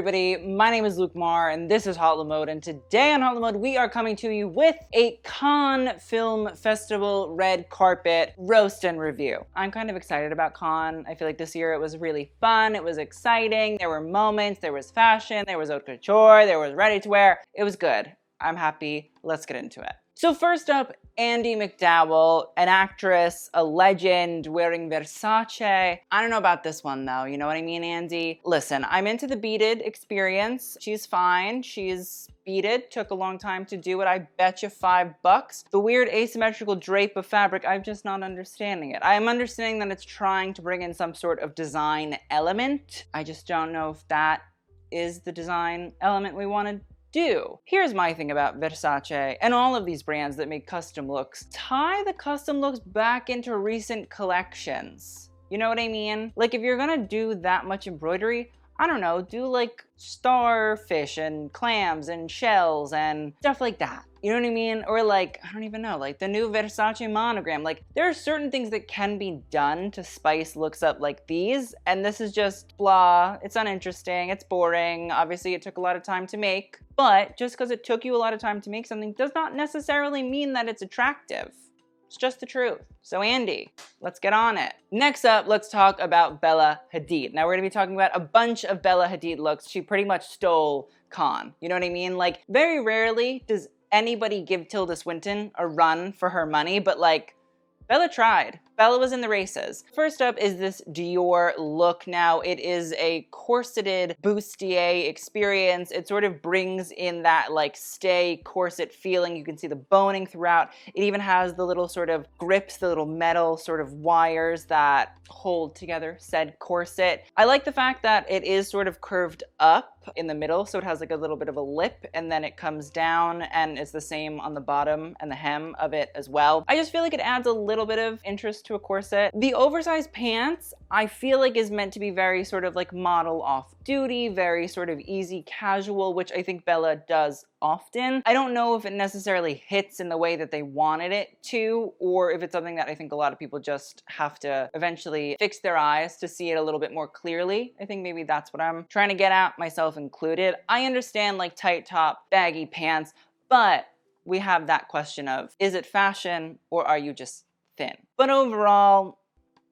everybody, my name is Luke Marr and this is Hot Mode, and today on Hot Mode we are coming to you with a Cannes Film Festival red carpet roast and review. I'm kind of excited about Cannes. I feel like this year it was really fun, it was exciting, there were moments, there was fashion, there was haute couture, there was ready to wear. It was good. I'm happy. Let's get into it. So first up, Andie MacDowell, an actress, a legend, wearing Versace. I don't know about this one though, you know what I mean, Andie? Listen, I'm into the beaded experience. She's fine, she's beaded, took a long time to do it, I bet you $5. The weird asymmetrical drape of fabric, I'm just not understanding it. I'm understanding that it's trying to bring in some sort of design element. I just don't know if that is the design element we wanted. Here's my thing about Versace and all of these brands that make custom looks. Tie the custom looks back into recent collections. You know what I mean? Like if you're gonna do that much embroidery, I don't know, do like starfish and clams and shells and stuff like that. You know what I mean? Or like, I don't even know, like the new Versace monogram. Like there are certain things that can be done to spice looks up like these, and this is just blah, it's uninteresting, it's boring. Obviously it took a lot of time to make, but just because it took you a lot of time to make something does not necessarily mean that it's attractive. It's just the truth. So Andie, let's get on it. Next up, let's talk about Bella Hadid. Now we're gonna be talking about a bunch of Bella Hadid looks. She pretty much stole Cannes. You know what I mean? Like very rarely does anybody give Tilda Swinton a run for her money, but like Bella tried. Bella was in the races. First up is this Dior look. Now it is a corseted bustier experience. It sort of brings in that like stay corset feeling. You can see the boning throughout. It even has the little sort of grips, the little metal sort of wires that hold together said corset. I like the fact that it is sort of curved up in the middle, so it has like a little bit of a lip and then it comes down, and it's the same on the bottom and the hem of it as well. I just feel like it adds a little bit of interest to a corset. The oversized pants I feel like is meant to be very sort of like model off duty, very sort of easy casual, which I think Bella does often. I don't know if it necessarily hits in the way that they wanted it to, or if it's something that I think a lot of people just have to eventually fix their eyes to see it a little bit more clearly. I think maybe that's what I'm trying to get at, myself included. I understand like tight top, baggy pants, but we have that question of, is it fashion or are you just thin? But overall,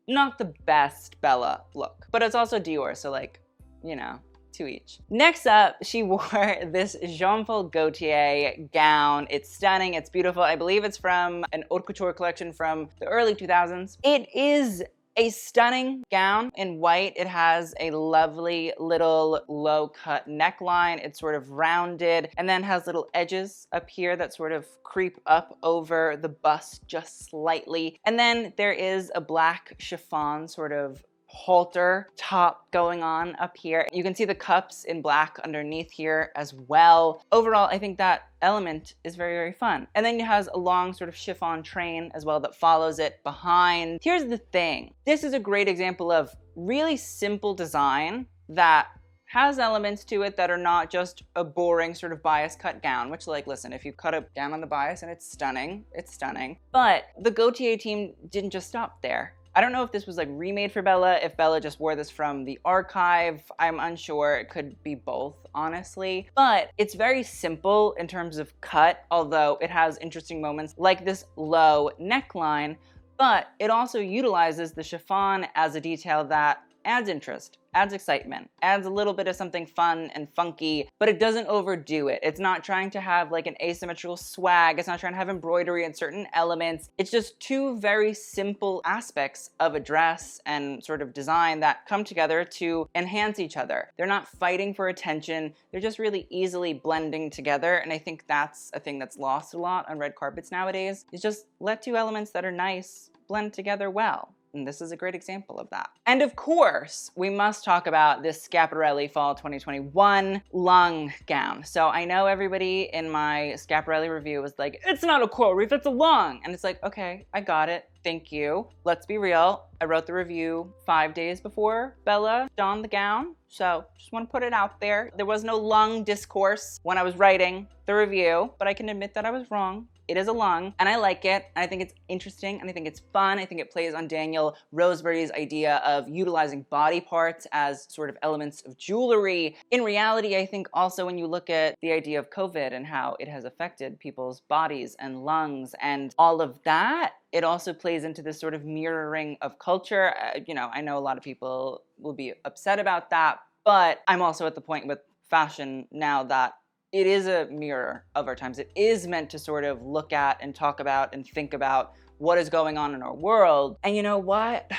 not the best Bella look. But it's also Dior, so like, you know, to each. Next up, she wore this Jean-Paul Gaultier gown. It's stunning, it's beautiful. I believe it's from an haute couture collection from the early 2000s. It is a stunning gown in white. It has a lovely little low cut neckline. It's sort of rounded and then has little edges up here that sort of creep up over the bust just slightly. And then there is a black chiffon sort of halter top going on up here. You can see the cups in black underneath here as well. Overall, I think that element is very, very fun. And then it has a long sort of chiffon train as well that follows it behind. Here's the thing. This is a great example of really simple design that has elements to it that are not just a boring sort of bias cut gown, which like, listen, if you cut a gown on the bias and it's stunning, it's stunning. But the Gaultier team didn't just stop there. I don't know if this was like remade for Bella, if Bella just wore this from the archive. I'm unsure. It could be both, honestly. But it's very simple in terms of cut, although it has interesting moments like this low neckline, but it also utilizes the chiffon as a detail that adds interest, adds excitement, adds a little bit of something fun and funky, but it doesn't overdo it. It's not trying to have like an asymmetrical swag. It's not trying to have embroidery in certain elements. It's just two very simple aspects of a dress and sort of design that come together to enhance each other. They're not fighting for attention. They're just really easily blending together. And I think that's a thing that's lost a lot on red carpets nowadays, is just let two elements that are nice blend together well. And this is a great example of that. And of course, we must talk about this Schiaparelli Fall 2021 long gown. So I know everybody in my Schiaparelli review was like, it's not a coral reef, it's a long. And it's like, okay, I got it. Thank you. Let's be real. I wrote the review 5 days before Bella donned the gown. So just want to put it out there. There was no long discourse when I was writing the review, but I can admit that I was wrong. it is a lung, and I like it. I think it's interesting, and I think it's fun. I think it plays on Daniel Roseberry's idea of utilizing body parts as sort of elements of jewelry. In reality, I think also when you look at the idea of COVID and how it has affected people's bodies and lungs and all of that, it also plays into this sort of mirroring of culture. You know, I know a lot of people will be upset about that, but I'm also at the point with fashion now that it is a mirror of our times. It is meant to sort of look at and talk about and think about what is going on in our world. And you know what?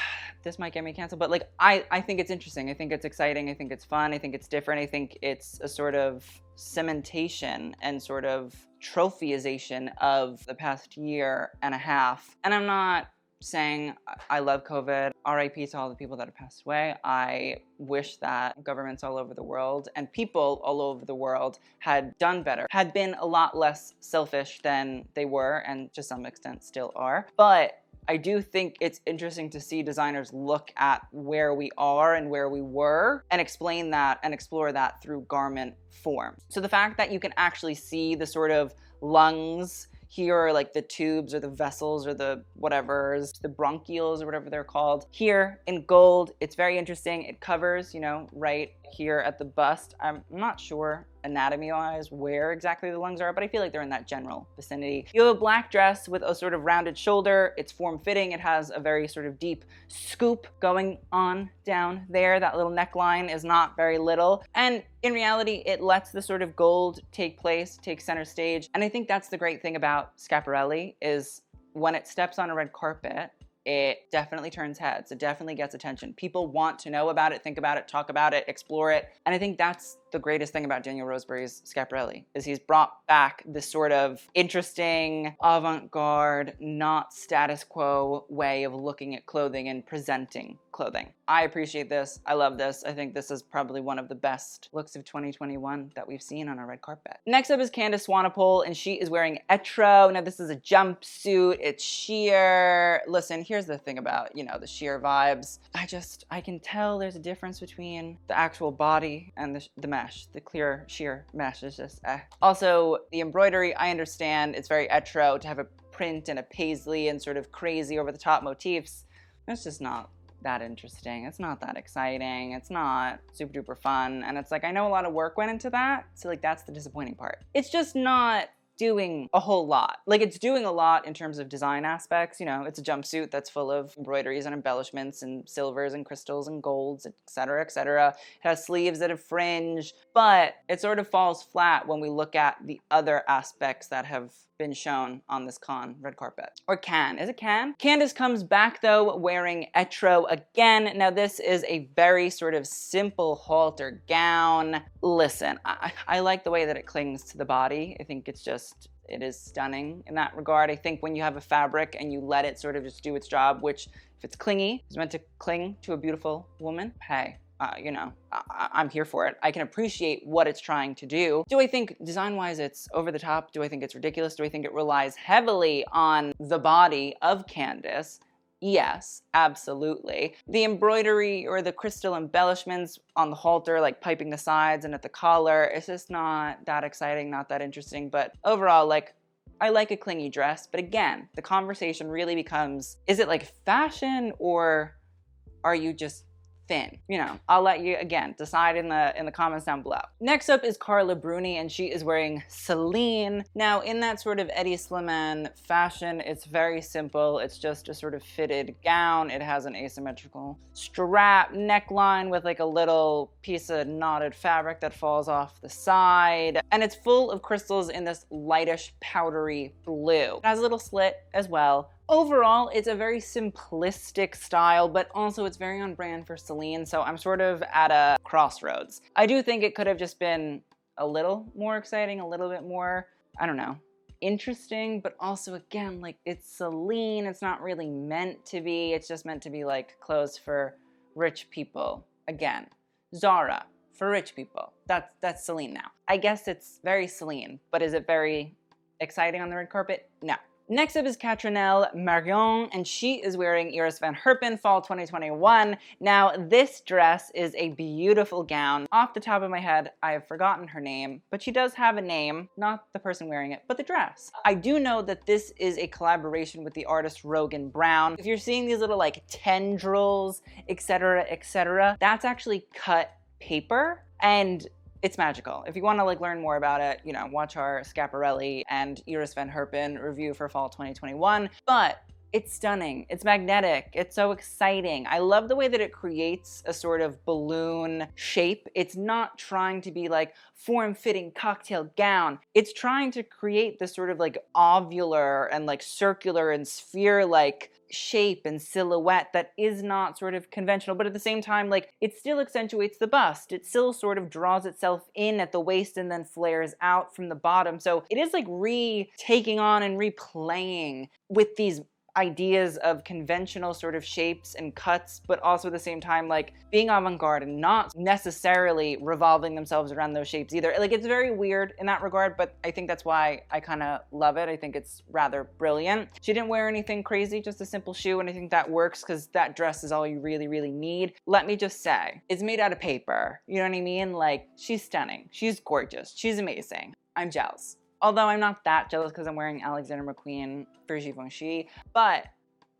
This might get me canceled, but like, I think it's interesting. I think it's exciting. I think it's fun. I think it's different. I think it's a sort of cementation and sort of trophyization of the past year and a half. And I'm not saying I love COVID. RIP to all the people that have passed away. I wish that governments all over the world and people all over the world had done better, had been a lot less selfish than they were and to some extent still are. But I do think it's interesting to see designers look at where we are and where we were and explain that and explore that through garment form. So the fact that you can actually see the sort of lungs here, or like the tubes or the vessels or the whatevers, the bronchioles or whatever they're called, here in gold, it's very interesting. It covers, you know, right here at the bust. I'm not sure anatomy-wise where exactly the lungs are, but I feel like they're in that general vicinity. You have a black dress with a sort of rounded shoulder. It's form-fitting. It has a very sort of deep scoop going on down there. That little neckline is not very little. And in reality, it lets the sort of gold take place, take center stage. And I think that's the great thing about Schiaparelli is when it steps on a red carpet, it definitely turns heads. It definitely gets attention. People want to know about it, think about it, talk about it, explore it. And I think that's the greatest thing about Daniel Roseberry's Schiaparelli is he's brought back this sort of interesting, avant-garde, not status quo way of looking at clothing and presenting clothing. I appreciate this. I love this. I think this is probably one of the best looks of 2021 that we've seen on a red carpet. Next up is Candice Swanepoel, and she is wearing Etro. Now this is a jumpsuit. It's sheer. Listen, here's the thing about, you know, the sheer vibes. I can tell there's a difference between the actual body and the mesh. The clear sheer mesh is just Also, the embroidery, I understand it's very Etro to have a print and a paisley and sort of crazy over the top motifs. It's just not that interesting. It's not that exciting. It's not super duper fun. And it's like, I know a lot of work went into that. So like, that's the disappointing part. It's just not doing a whole lot. Like it's doing a lot in terms of design aspects. You know, it's a jumpsuit that's full of embroideries and embellishments and silvers and crystals and golds, etc., etc. It has sleeves that have fringe, but it sort of falls flat when we look at the other aspects that have been shown on this con red carpet. Or Cannes. Is it Cannes? Candice comes back though wearing Etro again. Now this is a very sort of simple halter gown. Listen, I like the way that it clings to the body. I think it is stunning in that regard. I think when you have a fabric and you let it sort of just do its job, which if it's clingy, it's meant to cling to a beautiful woman, hey, you know, I'm here for it. I can appreciate what it's trying to do. Do I think design-wise it's over the top? Do I think it's ridiculous? Do I think it relies heavily on the body of Candice? Yes, absolutely. The embroidery or the crystal embellishments on the halter, like piping the sides and at the collar, it's just not that exciting, not that interesting. But overall, like, I like a clingy dress. But again, the conversation really becomes, is it like fashion or are you just thin? You know, I'll let you again decide in the comments down below. Next up is Carla Bruni, and she is wearing Celine. Now in that sort of Eddie Slimane fashion, it's very simple. It's just a sort of fitted gown. It has an asymmetrical strap neckline with like a little piece of knotted fabric that falls off the side. And it's full of crystals in this lightish powdery blue. It has a little slit as well. Overall, it's a very simplistic style, but also it's very on brand for Celine, so I'm sort of at a crossroads. I do think it could have just been a little more exciting, a little bit more, I don't know, interesting, but also again, like it's Celine, it's not really meant to be, it's just meant to be like clothes for rich people. Again, Zara for rich people. That's Celine now. I guess it's very Celine, but is it very exciting on the red carpet? No. Next up is Catrinel Marion, and she is wearing Iris van Herpen Fall 2021. Now, this dress is a beautiful gown. Off the top of my head, I have forgotten her name, but she does have a name, not the person wearing it, but the dress. I do know that this is a collaboration with the artist Rogan Brown. If you're seeing these little like tendrils, etc., that's actually cut paper, and it's magical. If you want to like learn more about it, you know, watch our Schiaparelli and Iris van Herpen review for fall 2021. But it's stunning, it's magnetic, it's so exciting. I love the way that it creates a sort of balloon shape. It's not trying to be like form-fitting cocktail gown. It's trying to create this sort of like ovular and like circular and sphere-like shape and silhouette that is not sort of conventional, but at the same time, like, it still accentuates the bust. It still sort of draws itself in at the waist and then flares out from the bottom. So it is like taking on and replaying with these ideas of conventional sort of shapes and cuts, but also at the same time, like, being avant-garde and not necessarily revolving themselves around those shapes either. Like, it's very weird in that regard, but I think that's why I kind of love it. I think it's rather brilliant. She didn't wear anything crazy, just a simple shoe, and I think that works because that dress is all you really, really need. Let me just say, it's made out of paper. You know what I mean? Like, she's stunning. She's gorgeous. She's amazing. I'm jealous. Although I'm not that jealous because I'm wearing Alexander McQueen for Givenchy, but,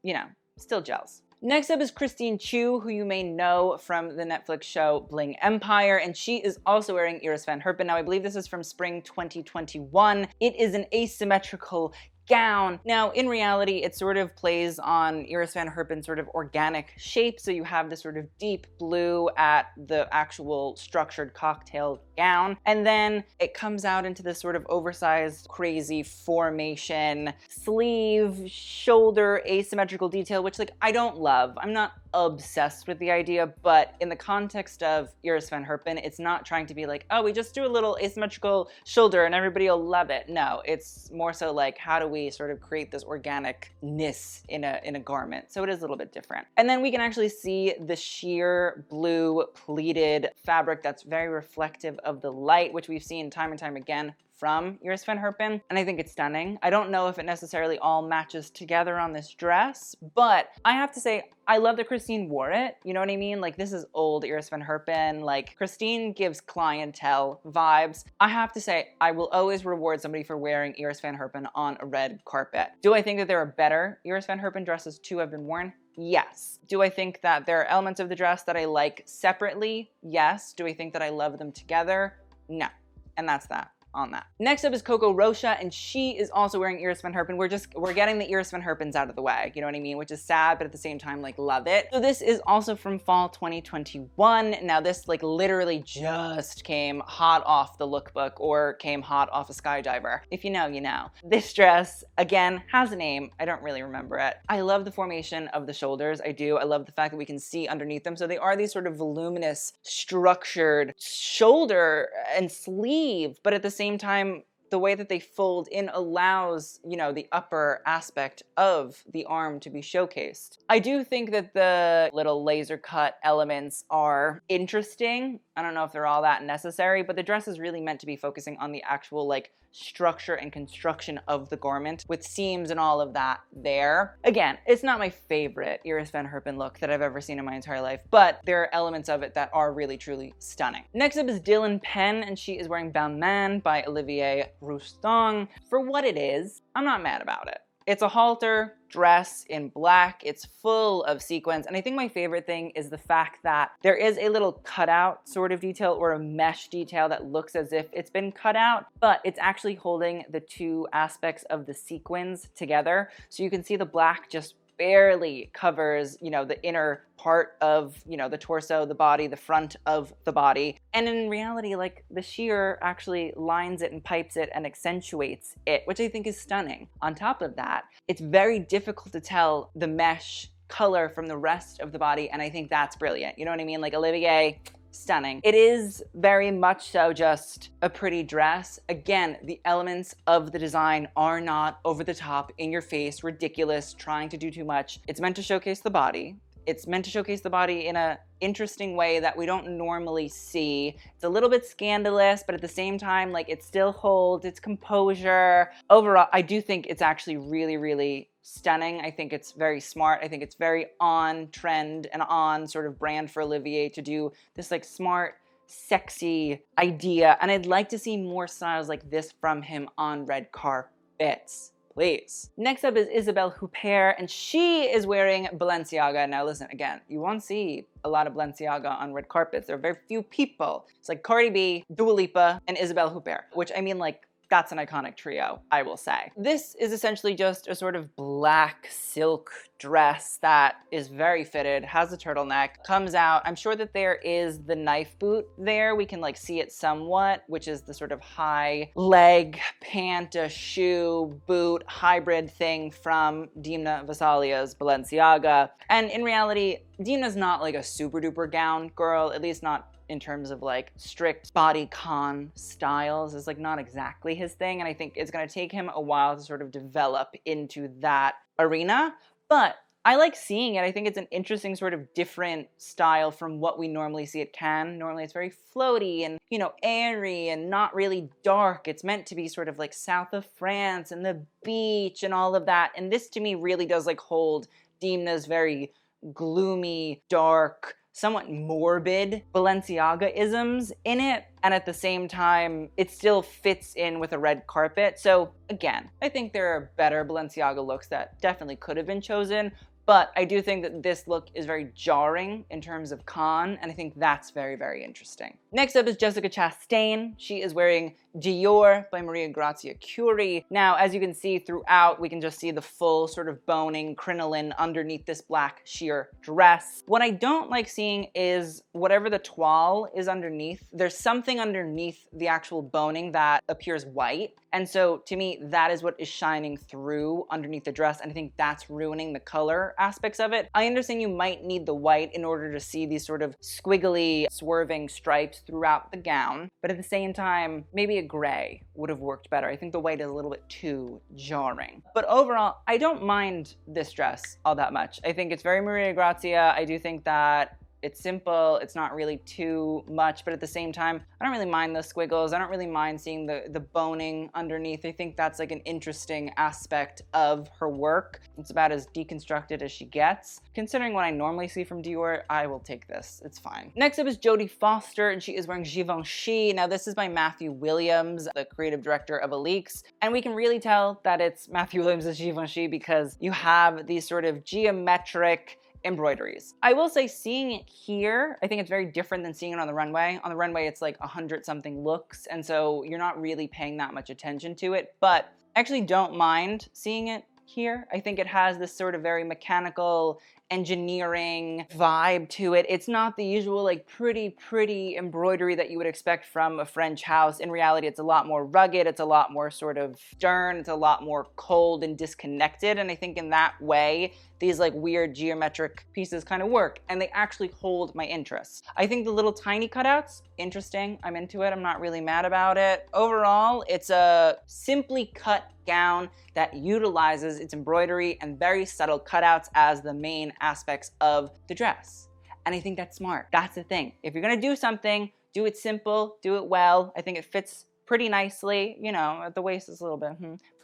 you know, still jealous. Next up is Christine Chiu, who you may know from the Netflix show Bling Empire, and she is also wearing Iris van Herpen. Now, I believe this is from spring 2021. It is an asymmetrical gown. Now, in reality, it sort of plays on Iris van Herpen's sort of organic shape. So you have this sort of deep blue at the actual structured cocktail gown. And then it comes out into this sort of oversized, crazy formation, sleeve, shoulder, asymmetrical detail, which like I don't love. I'm not obsessed with the idea, but in the context of Iris van Herpen, it's not trying to be like, oh, we just do a little asymmetrical shoulder and everybody will love it. No, it's more so like, how do we sort of create this organicness in a garment? So it is a little bit different. And then we can actually see the sheer blue pleated fabric that's very reflective of the light, which we've seen time and time again from Iris van Herpen, and I think it's stunning. I don't know if it necessarily all matches together on this dress, but I have to say, I love that Christine wore it. You know what I mean? Like, this is old Iris van Herpen. Like, Christine gives clientele vibes. I have to say, I will always reward somebody for wearing Iris van Herpen on a red carpet. Do I think that there are better Iris van Herpen dresses to have been worn? Yes. Do I think that there are elements of the dress that I like separately? Yes. Do I think that I love them together? No. And that's that on that. Next up is Coco Rocha, and she is also wearing Iris van Herpen. We're getting the Iris van Herpens out of the way, you know what I mean? Which is sad, but at the same time, like, love it. So this is also from fall 2021. Now this like literally just came hot off the lookbook or came hot off a skydiver. If you know, you know. This dress, again, has a name. I don't really remember it. I love the formation of the shoulders. I do. I love the fact that we can see underneath them. So they are these sort of voluminous, structured shoulder and sleeve, but at the same time, the way that they fold in allows, you know, the upper aspect of the arm to be showcased. I do think that the little laser cut elements are interesting. I don't know if they're all that necessary, but the dress is really meant to be focusing on the actual like structure and construction of the garment with seams and all of that there. Again, it's not my favorite Iris van Herpen look that I've ever seen in my entire life, but there are elements of it that are really, truly stunning. Next up is Dylan Penn, and she is wearing Balmain by Olivier Rousteing. For what it is, I'm not mad about it. It's a halter dress in black. It's full of sequins. And I think my favorite thing is the fact that there is a little cutout sort of detail or a mesh detail that looks as if it's been cut out, but it's actually holding the two aspects of the sequins together. So you can see the black just barely covers, you know, the inner part of, you know, the torso, the body, the front of the body. And in reality, like, the sheer actually lines it and pipes it and accentuates it, which I think is stunning. On top of that, it's very difficult to tell the mesh color from the rest of the body, and I think that's brilliant. You know what I mean? Like, Olivier, stunning. It is very much so just a pretty dress. Again, the elements of the design are not over the top, in your face, ridiculous, trying to do too much. It's meant to showcase the body. It's meant to showcase the body in a interesting way that we don't normally see. It's a little bit scandalous, but at the same time, like, it still holds its composure. Overall, I do think it's actually really, really stunning. I think it's very smart. I think it's very on trend and on sort of brand for Olivier to do this like smart, sexy idea. And I'd like to see more styles like this from him on red carpets. Please. Next up is Isabelle Huppert, and she is wearing Balenciaga. Now listen, again, you won't see a lot of Balenciaga on red carpets. There are very few people. It's like Cardi B, Dua Lipa, and Isabelle Huppert, which I mean, like, that's an iconic trio, I will say. This is essentially just a sort of black silk dress that is very fitted, has a turtleneck, comes out. I'm sure that there is the knife boot there. We can like see it somewhat, which is the sort of high leg pant, shoe, boot hybrid thing from Dimna Vasalia's Balenciaga. And in reality, Dimna's not like a super duper gown girl, at least not in terms of like strict bodycon styles. Is like not exactly his thing, and I think it's gonna take him a while to sort of develop into that arena, but I like seeing it. I think it's an interesting sort of different style from what we normally see at Cannes. Normally it's very floaty and, you know, airy and not really dark. It's meant to be sort of like south of France and the beach and all of that, and this to me really does like hold Dimna's very gloomy, dark, somewhat morbid Balenciaga-isms in it, and at the same time, it still fits in with a red carpet. So again, I think there are better Balenciaga looks that definitely could have been chosen, but I do think that this look is very jarring in terms of Cannes, and I think that's very, very interesting. Next up is Jessica Chastain. She is wearing Dior by Maria Grazia Chiuri. Now, as you can see throughout, we can just see the full sort of boning crinoline underneath this black sheer dress. What I don't like seeing is whatever the toile is underneath. There's something underneath the actual boning that appears white. And so to me, that is what is shining through underneath the dress, and I think that's ruining the color aspects of it. I understand you might need the white in order to see these sort of squiggly, swerving stripes throughout the gown, but at the same time, maybe a gray would have worked better. I think the white is a little bit too jarring. But overall, I don't mind this dress all that much. I think it's very Maria Grazia. I do think that it's simple, it's not really too much, but at the same time, I don't really mind the squiggles. I don't really mind seeing the boning underneath. I think that's like an interesting aspect of her work. It's about as deconstructed as she gets. Considering what I normally see from Dior, I will take this, it's fine. Next up is Jodie Foster, and she is wearing Givenchy. Now this is by Matthew Williams, the creative director of LEWKS, and we can really tell that it's Matthew Williams' Givenchy because you have these sort of geometric embroideries. I will say, seeing it here, I think it's very different than seeing it on the runway. On the runway, it's like 100-something looks, and so you're not really paying that much attention to it, but I actually don't mind seeing it here. I think it has this sort of very mechanical engineering vibe to it. It's not the usual like pretty embroidery that you would expect from a French house. In reality, it's a lot more rugged, it's a lot more sort of stern, it's a lot more cold and disconnected, and I think in that way, these like weird geometric pieces kind of work, and they actually hold my interest. I think the little tiny cutouts, interesting. I'm into it. I'm not really mad about it. Overall, it's a simply cut gown that utilizes its embroidery and very subtle cutouts as the main aspects of the dress. And I think that's smart. That's the thing. If you're gonna do something, do it simple, do it well. I think it fits pretty nicely. You know, at the waist is a little bit,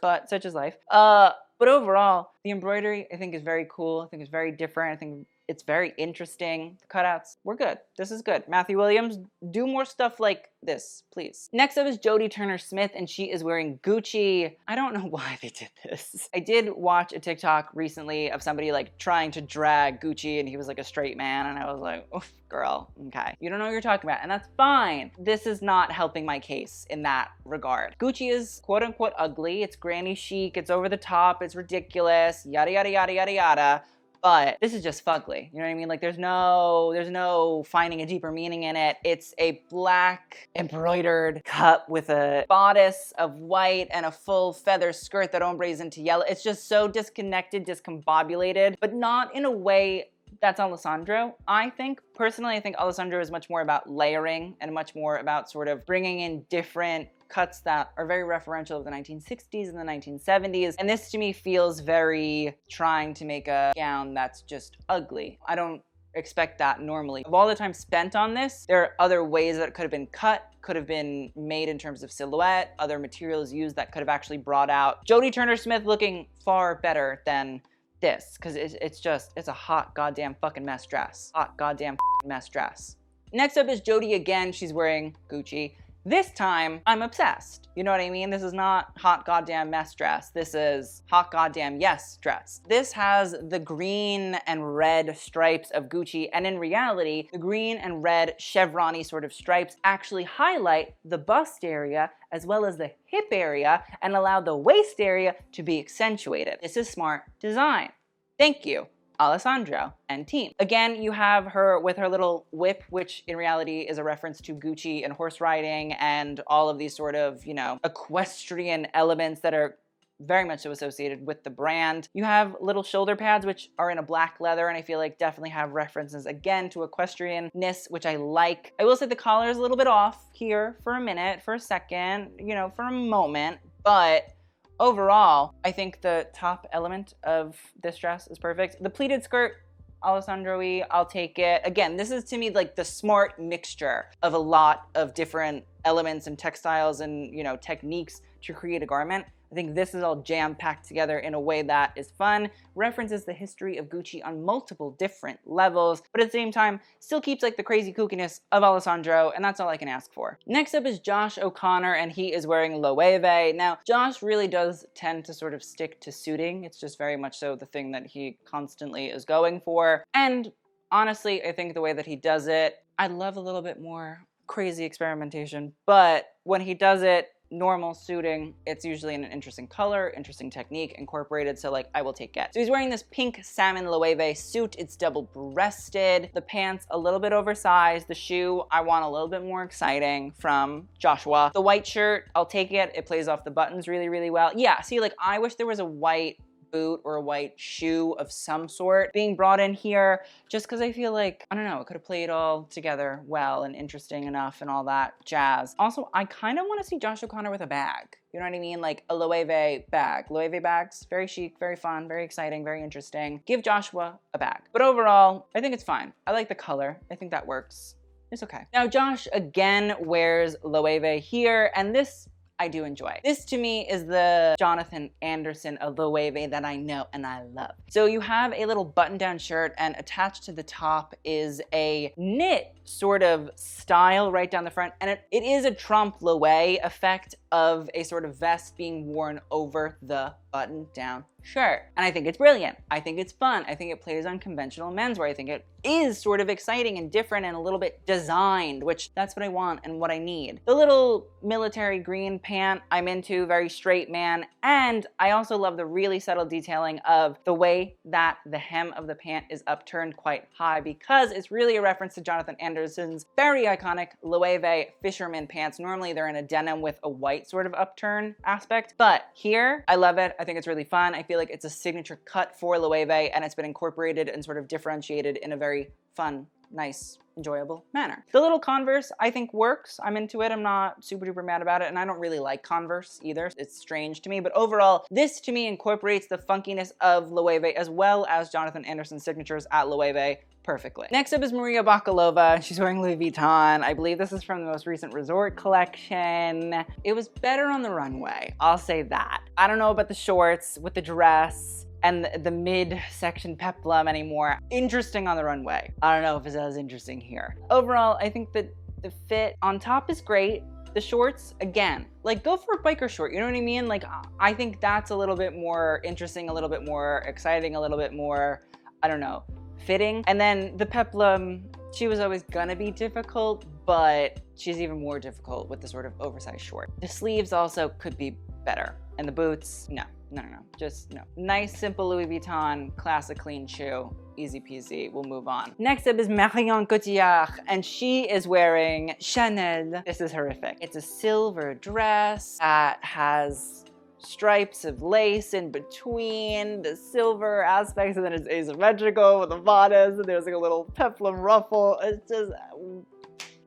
but such is life. But overall, the embroidery I think is very cool. I think it's very different. I think it's very interesting. The cutouts, we're good. This is good. Matthew Williams, do more stuff like this, please. Next up is Jodie Turner-Smith, and she is wearing Gucci. I don't know why they did this. I did watch a TikTok recently of somebody like trying to drag Gucci, and he was like a straight man, and I was like, oof, girl, okay. You don't know what you're talking about, and that's fine. This is not helping my case in that regard. Gucci is quote unquote ugly. It's granny chic, it's over the top, it's ridiculous, yada, yada, yada, yada, yada. But this is just fugly, you know what I mean? Like there's no finding a deeper meaning in it. It's a black embroidered cup with a bodice of white and a full feather skirt that ombres into yellow. It's just so disconnected, discombobulated, but not in a way that's Alessandro. I think, personally, I think Alessandro is much more about layering and much more about sort of bringing in different cuts that are very referential of the 1960s and the 1970s. And this to me feels very trying to make a gown that's just ugly. I don't expect that normally. Of all the time spent on this, there are other ways that it could have been cut, could have been made in terms of silhouette, other materials used that could have actually brought out Jodie Turner-Smith looking far better than this, because it's a hot goddamn fucking mess dress. Hot goddamn mess dress. Next up is Jodie again. She's wearing Gucci. This time, I'm obsessed. You know what I mean? This is not hot goddamn mess dress. This is hot goddamn yes dress. This has the green and red stripes of Gucci, and in reality, the green and red chevron-y sort of stripes actually highlight the bust area as well as the hip area and allow the waist area to be accentuated. This is smart design. Thank you, Alessandro and team. Again, you have her with her little whip, which in reality is a reference to Gucci and horse riding and all of these sort of, you know, equestrian elements that are very much so associated with the brand. You have little shoulder pads, which are in a black leather, and I feel like definitely have references again to equestrianness, which I like. I will say the collar is a little bit off here for a minute, for a second, you know, for a moment, but overall, I think the top element of this dress is perfect. The pleated skirt, Alessandro-y, I'll take it. Again, this is to me like the smart mixture of a lot of different elements and textiles and, you know, techniques to create a garment. I think this is all jam-packed together in a way that is fun, references the history of Gucci on multiple different levels, but at the same time, still keeps like the crazy kookiness of Alessandro, and that's all I can ask for. Next up is Josh O'Connor, and he is wearing Loewe. Now, Josh really does tend to sort of stick to suiting. It's just very much so the thing that he constantly is going for. And honestly, I think the way that he does it, I'd love a little bit more crazy experimentation, but when he does it, normal suiting, it's usually in an interesting color, interesting technique incorporated, so like I will take it. So he's wearing this pink salmon Loewe suit. It's double-breasted. The pants a little bit oversized. The shoe I want a little bit more exciting from Joshua. The white shirt, I'll take it. It plays off the buttons really, really well. Yeah, see, like I wish there was a white boot or a white shoe of some sort being brought in here, just because I feel like, I don't know, it could have played all together well and interesting enough and all that jazz. Also, I kind of want to see Josh O'Connor with a bag. You know what I mean? Like a Loewe bag. Loewe bags, very chic, very fun, very exciting, very interesting. Give Joshua a bag. But overall, I think it's fine. I like the color. I think that works. It's okay. Now, Josh again wears Loewe here, and this I do enjoy. This to me is the Jonathan Anderson of Loewe that I know and I love. So you have a little button-down shirt, and attached to the top is a knit sort of style right down the front, and it is a trompe l'oeil effect of a sort of vest being worn over the button-down shirt. And I think it's brilliant. I think it's fun. I think it plays on conventional menswear. I think it is sort of exciting and different and a little bit designed, which that's what I want and what I need. The little military green pant I'm into, very straight man. And I also love the really subtle detailing of the way that the hem of the pant is upturned quite high, because it's really a reference to Jonathan Anderson's very iconic Loewe fisherman pants. Normally they're in a denim with a white sort of upturn aspect, but here I love it. I think it's really fun. I feel like it's a signature cut for Loewe, and it's been incorporated and sort of differentiated in a very fun, nice, enjoyable manner. The little Converse I think works. I'm into it. I'm not super duper mad about it, and I don't really like Converse either. It's strange to me, but overall, this to me incorporates the funkiness of Loewe as well as Jonathan Anderson's signatures at Loewe perfectly. Next up is Maria Bakalova. She's wearing Louis Vuitton. I believe this is from the most recent Resort collection. It was better on the runway, I'll say that. I don't know about the shorts with the dress and the mid-section peplum anymore. Interesting on the runway. I don't know if it's as interesting here. Overall, I think that the fit on top is great. The shorts, again, like go for a biker short, you know what I mean? Like I think that's a little bit more interesting, a little bit more exciting, a little bit more, I don't know, fitting. And then the peplum, she was always gonna be difficult, but she's even more difficult with the sort of oversized short. The sleeves also could be better. And the boots, no, just no. Nice, simple Louis Vuitton, classic clean shoe, easy peasy, we'll move on. Next up is Marion Cotillard, and she is wearing Chanel. This is horrific. It's a silver dress that has stripes of lace in between the silver aspects, and then it's asymmetrical with the bodice, and there's like a little peplum ruffle. It's just,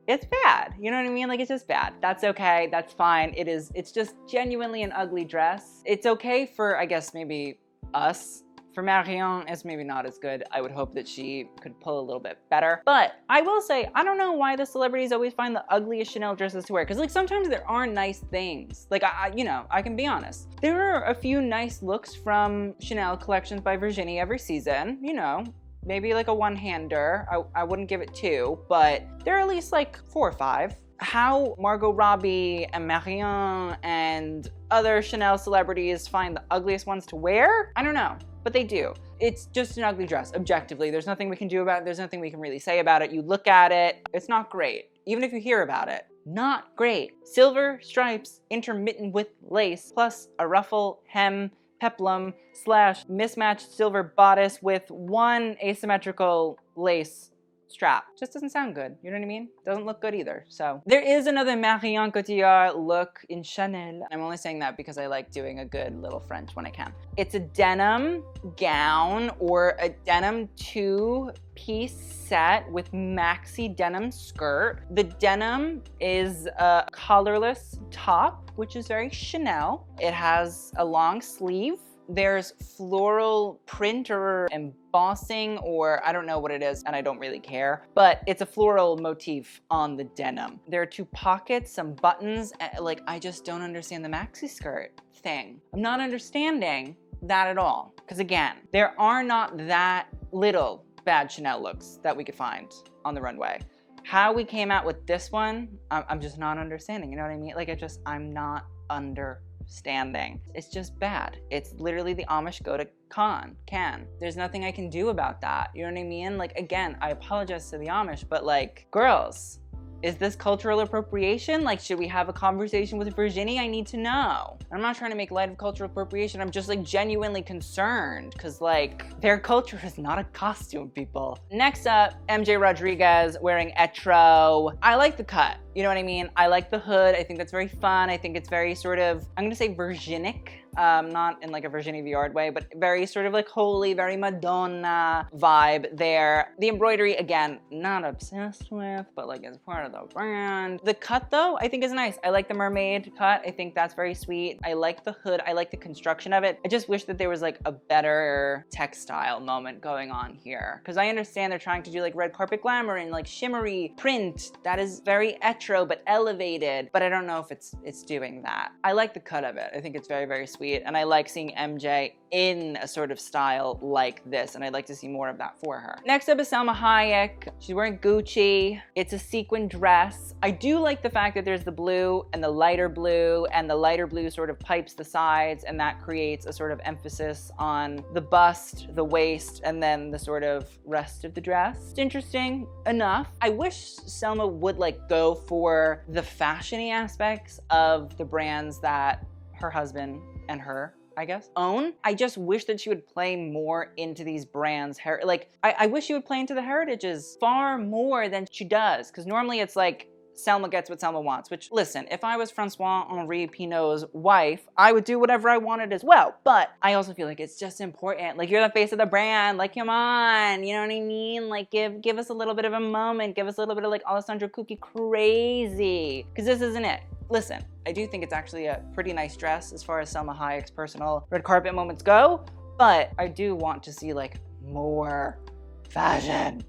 it's bad. You know what I mean? Like, it's just bad. That's okay. That's fine. It's just genuinely an ugly dress. It's okay for, I guess, maybe us. For Marion, it's maybe not as good. I would hope that she could pull a little bit better. But I will say, I don't know why the celebrities always find the ugliest Chanel dresses to wear. Cause like sometimes there are nice things. Like you know, I can be honest. There are a few nice looks from Chanel collections by Virginie every season, you know. Maybe like a one-hander. I wouldn't give it 2, but there are at least like 4 or 5. How Margot Robbie and Marion and other Chanel celebrities find the ugliest ones to wear, I don't know, but they do. It's just an ugly dress, objectively. There's nothing we can do about it. There's nothing we can really say about it. You look at it, it's not great. Even if you hear about it, not great. Silver stripes intermittent with lace, plus a ruffle hem peplum / mismatched silver bodice with one asymmetrical lace strap. Just doesn't sound good, you know what I mean? Doesn't look good either. So there is another Marion Cotillard look in Chanel. I'm only saying that because I like doing a good little French when I can. It's a denim gown or a denim 2-piece set with maxi denim skirt. The denim is a collarless top, which is very Chanel. It has a long sleeve. There's floral print or embossing, or I don't know what it is, and I don't really care, but it's a floral motif on the denim. There are 2 pockets, some buttons, like I just don't understand the maxi skirt thing. I'm not understanding that at all. Because again, there are not that little bad Chanel looks that we could find on the runway. How we came out with this one, I'm just not understanding, you know what I mean? Like I'm not understanding. It's just bad. It's literally the Amish go to Cannes. There's nothing I can do about that. You know what I mean? Like, again, I apologize to the Amish, but like, girls, is this cultural appropriation? Like, should we have a conversation with Virginie? I need to know. I'm not trying to make light of cultural appropriation. I'm just like genuinely concerned because like their culture is not a costume, people. Next up, MJ Rodriguez wearing Etro. I like the cut. You know what I mean? I like the hood. I think that's very fun. I think it's very sort of, I'm gonna say Virginic. Not in like a Virginie Viard way, but very sort of like holy, very Madonna vibe there. The embroidery, again, not obsessed with, but like as part of the brand. The cut though, I think is nice. I like the mermaid cut. I think that's very sweet. I like the hood. I like the construction of it. I just wish that there was like a better textile moment going on here. Cause I understand they're trying to do like red carpet glamour and like shimmery print. That is very Etro, but elevated. But I don't know if it's doing that. I like the cut of it. I think it's very, very sweet. And I like seeing MJ in a sort of style like this, and I'd like to see more of that for her. Next up is Salma Hayek. She's wearing Gucci. It's a sequin dress. I do like the fact that there's the blue and the lighter blue, and the lighter blue sort of pipes the sides, and that creates a sort of emphasis on the bust, the waist, and then the sort of rest of the dress. It's interesting enough. I wish Salma would like go for the fashiony aspects of the brands that her husband and her, I guess, own. I just wish that she would play more into these brands. Like, I wish she would play into the heritages far more than she does. Because normally it's like, Selma gets what Selma wants, which, listen, if I was Francois-Henri Pinault's wife, I would do whatever I wanted as well. But I also feel like it's just important. Like, you're the face of the brand. Like, come on, you know what I mean? Like, give us a little bit of a moment. Give us a little bit of, like, Alessandro Cucchi crazy. Because this isn't it. Listen, I do think it's actually a pretty nice dress as far as Salma Hayek's personal red carpet moments go, but I do want to see like more fashion.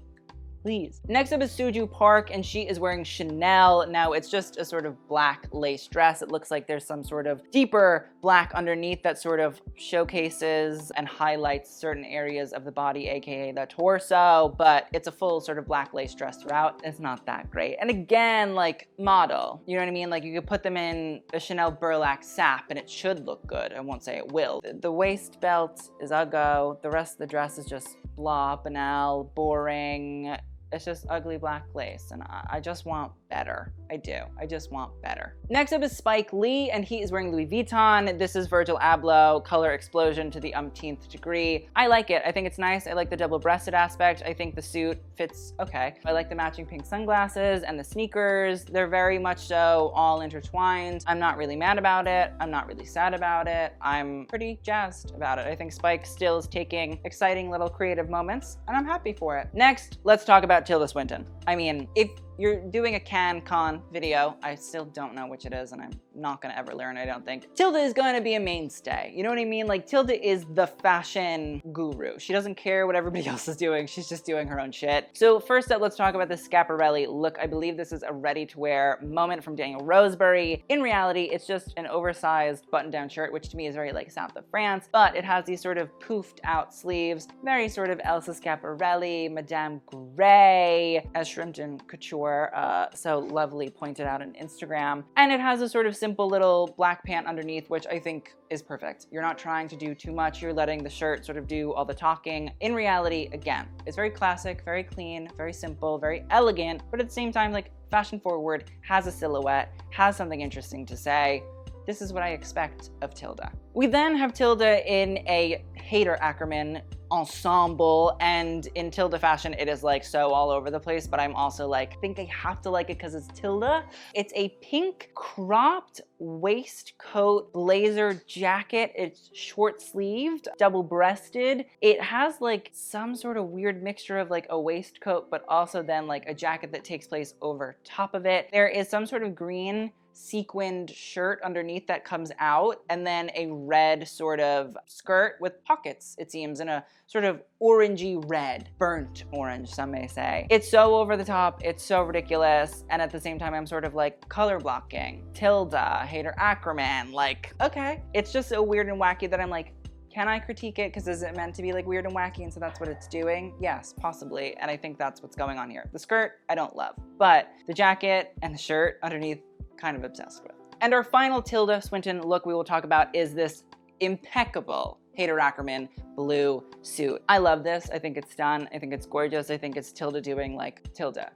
Please. Next up is Soo Joo Park, and she is wearing Chanel. Now, it's just a sort of black lace dress. It looks like there's some sort of deeper black underneath that sort of showcases and highlights certain areas of the body, aka the torso, but it's a full sort of black lace dress throughout. It's not that great. And again, like, model. You know what I mean? Like, you could put them in a Chanel burlap sap and it should look good. I won't say it will. The waist belt is uggo. The rest of the dress is just blah, banal, boring. It's just ugly black lace, and I just want better. I do. I just want better. Next up is Spike Lee, and he is wearing Louis Vuitton. This is Virgil Abloh, color explosion to the umpteenth degree. I like it. I think it's nice. I like the double-breasted aspect. I think the suit fits okay. I like the matching pink sunglasses and the sneakers. They're very much so all intertwined. I'm not really mad about it. I'm not really sad about it. I'm pretty jazzed about it. I think Spike still is taking exciting little creative moments, and I'm happy for it. Next, let's talk about Tilda Swinton. I mean, if you're doing a con video. I still don't know which it is, and I'm not gonna ever learn, I don't think. Tilda is gonna be a mainstay. You know what I mean? Like, Tilda is the fashion guru. She doesn't care what everybody else is doing. She's just doing her own shit. So first up, let's talk about the Schiaparelli look. I believe this is a ready-to-wear moment from Daniel Roseberry. In reality, it's just an oversized button-down shirt, which to me is very like South of France, but it has these sort of poofed out sleeves, very sort of Elsa Schiaparelli, Madame Grey, as shrimped in couture, so lovely pointed out on Instagram. And it has a sort of simple little black pant underneath, which I think is perfect. You're not trying to do too much. You're letting the shirt sort of do all the talking. In reality, again, it's very classic, very clean, very simple, very elegant, but at the same time, like, fashion forward, has a silhouette, has something interesting to say. This is what I expect of Tilda. We then have Tilda in a Haider Ackermann ensemble, and in Tilda fashion, it is like so all over the place, but I'm also like, I think I have to like it because it's Tilda. It's a pink cropped waistcoat blazer jacket. It's short sleeved, double breasted. It has like some sort of weird mixture of like a waistcoat, but also then like a jacket that takes place over top of it. There is some sort of green sequined shirt underneath that comes out, and then a red sort of skirt with pockets, it seems, in a sort of orangey red, burnt orange, some may say. It's so over the top, it's so ridiculous, and at the same time, I'm sort of like color blocking. Tilda, Haider Ackermann, like, okay. It's just so weird and wacky that I'm like, can I critique it? Because is it meant to be like weird and wacky, and so that's what it's doing? Yes, possibly, and I think that's what's going on here. The skirt, I don't love, but the jacket and the shirt underneath, kind of obsessed with. And our final Tilda Swinton look we will talk about is this impeccable Haider Ackermann blue suit. I love this. I think it's done. I think it's gorgeous. I think it's Tilda doing like Tilda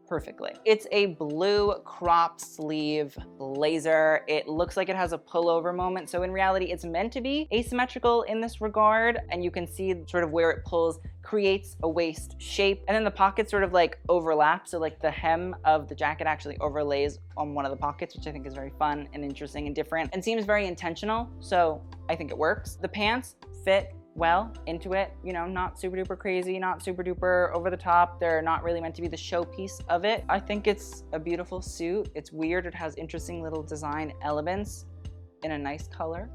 perfectly. It's a blue crop sleeve blazer. It looks like it has a pullover moment. So in reality, it's meant to be asymmetrical in this regard. And you can see sort of where it pulls, creates a waist shape. And then the pockets sort of like overlap. So like the hem of the jacket actually overlays on one of the pockets, which I think is very fun and interesting and different and seems very intentional. So I think it works. The pants fit well into it, you know, not super duper crazy, not super duper over the top. They're not really meant to be the showpiece of it. I think it's a beautiful suit. It's weird. It has interesting little design elements in a nice color.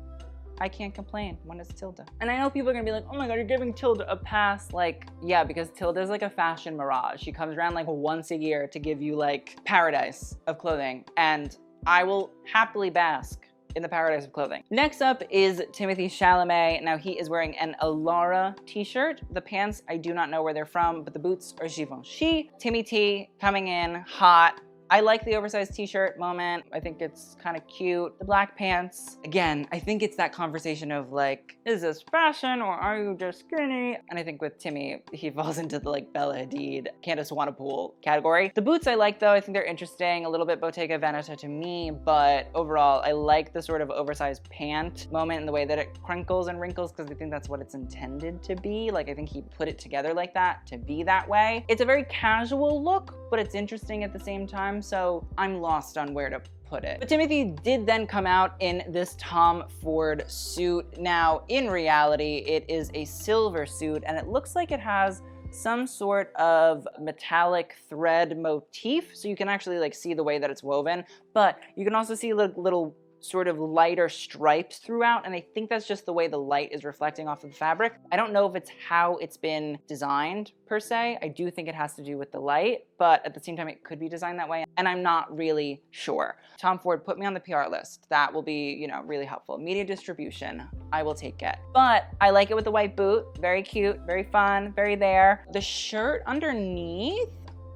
I can't complain when it's Tilda. And I know people are gonna be like, oh my God, you're giving Tilda a pass. Like, yeah, because Tilda's like a fashion mirage. She comes around like once a year to give you like paradise of clothing. And I will happily bask in the paradise of clothing. Next up is Timothée Chalamet. Now he is wearing an Alara t-shirt. The pants, I do not know where they're from, but the boots are Givenchy. Timmy T coming in hot. I like the oversized t-shirt moment. I think it's kind of cute. The black pants, again, I think it's that conversation of like, is this fashion or are you just skinny? And I think with Timmy, he falls into the like Bella Hadid, Candice Swanepoel category. The boots I like though, I think they're interesting, a little bit Bottega Veneta to me, but overall, I like the sort of oversized pant moment and the way that it crinkles and wrinkles because I think that's what it's intended to be. Like, I think he put it together like that to be that way. It's a very casual look, but it's interesting at the same time. So I'm lost on where to put it. But Timothy did then come out in this Tom Ford suit. Now, in reality, it is a silver suit and it looks like it has some sort of metallic thread motif. So you can actually like see the way that it's woven, but you can also see little sort of lighter stripes throughout, and I think that's just the way the light is reflecting off of the fabric. I don't know if it's how it's been designed per se. I do think it has to do with the light, but at the same time it could be designed that way, and I'm not really sure. Tom Ford, put me on the PR list. That will be, you know, really helpful. Media distribution, I will take it. But I like it with the white boot. Very cute, very fun, very there. The shirt underneath,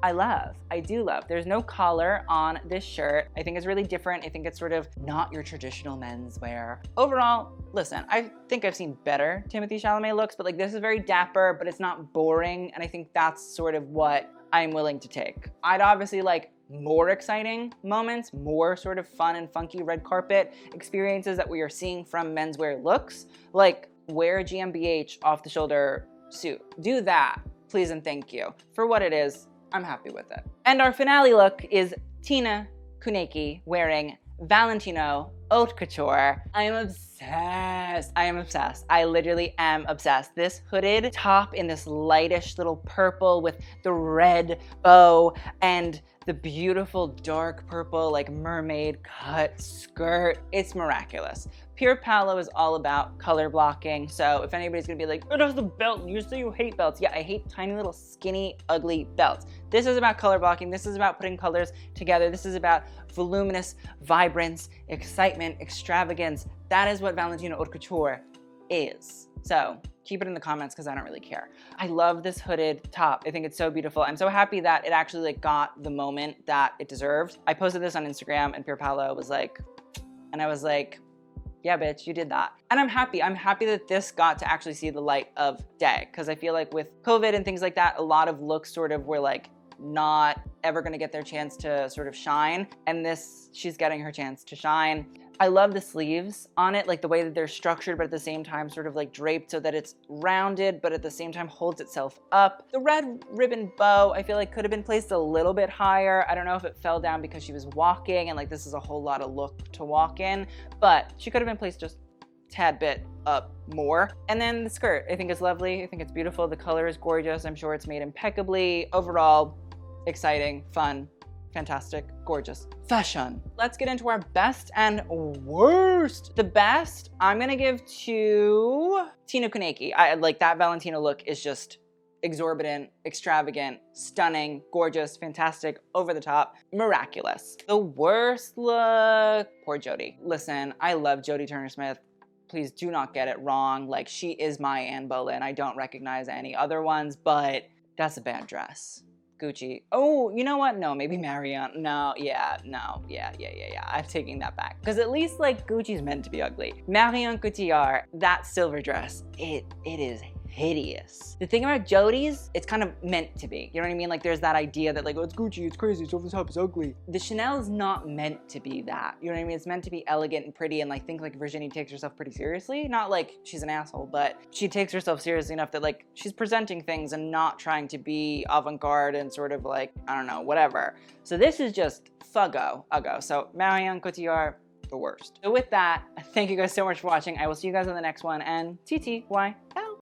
I do love. There's no collar on this shirt. I think it's really different. I think it's sort of not your traditional menswear. Overall, listen, I think I've seen better Timothée Chalamet looks, but like this is very dapper, but it's not boring. And I think that's sort of what I'm willing to take. I'd obviously like more exciting moments, more sort of fun and funky red carpet experiences that we are seeing from menswear looks, like wear a GmbH off the shoulder suit. Do that, please and thank you. For what it is, I'm happy with it. And our finale look is Tina Kuneki wearing Valentino Haute Couture. I am obsessed. I am obsessed. I literally am obsessed. This hooded top in this lightish little purple with the red bow and the beautiful dark purple like mermaid cut skirt. It's miraculous. Pure Palo is all about color blocking. So if anybody's gonna be like, it has the belt, you say you hate belts. Yeah, I hate tiny little skinny, ugly belts. This is about color blocking. This is about putting colors together. This is about voluminous vibrance, excitement, extravagance. That is what Valentino Haute Couture is. So keep it in the comments because I don't really care. I love this hooded top. I think it's so beautiful. I'm so happy that it actually like got the moment that it deserved. I posted this on Instagram and Pure Palo was like, and I was like, yeah, bitch, you did that. And I'm happy. I'm happy that this got to actually see the light of day because I feel like with COVID and things like that, a lot of looks sort of were like not ever gonna get their chance to sort of shine. And this, she's getting her chance to shine. I love the sleeves on it, like the way that they're structured, but at the same time sort of like draped so that it's rounded, but at the same time holds itself up. The red ribbon bow, I feel like could have been placed a little bit higher. I don't know if it fell down because she was walking and like this is a whole lot of look to walk in, but she could have been placed just a tad bit up more. And then the skirt, I think is lovely. I think it's beautiful. The color is gorgeous. I'm sure it's made impeccably. Overall, exciting, fun, fantastic, gorgeous fashion. Let's get into our best and worst. The best, I'm gonna give to Tina Kaneki. I like that Valentino look is just exorbitant, extravagant, stunning, gorgeous, fantastic, over the top, miraculous. The worst look, poor Jodie. Listen, I love Jodie Turner-Smith. Please do not get it wrong. Like she is my Anne Boleyn. I don't recognize any other ones, but that's a bad dress. Gucci. Oh, you know what? No, maybe Marion. No, yeah. I'm taking that back. Because at least like Gucci's meant to be ugly. Marion Cotillard, that silver dress, it is hideous. The thing about Jodie's, it's kind of meant to be. You know what I mean? Like there's that idea that like, oh, it's Gucci, it's crazy, it's over the top, it's ugly. The Chanel is not meant to be that. You know what I mean? It's meant to be elegant and pretty and like think like Virginie takes herself pretty seriously. Not like she's an asshole, but she takes herself seriously enough that like she's presenting things and not trying to be avant-garde and sort of like, I don't know, whatever. So this is just fuggo. So Marion Cotillard, the worst. So with that, thank you guys so much for watching. I will see you guys on the next one and TTYL.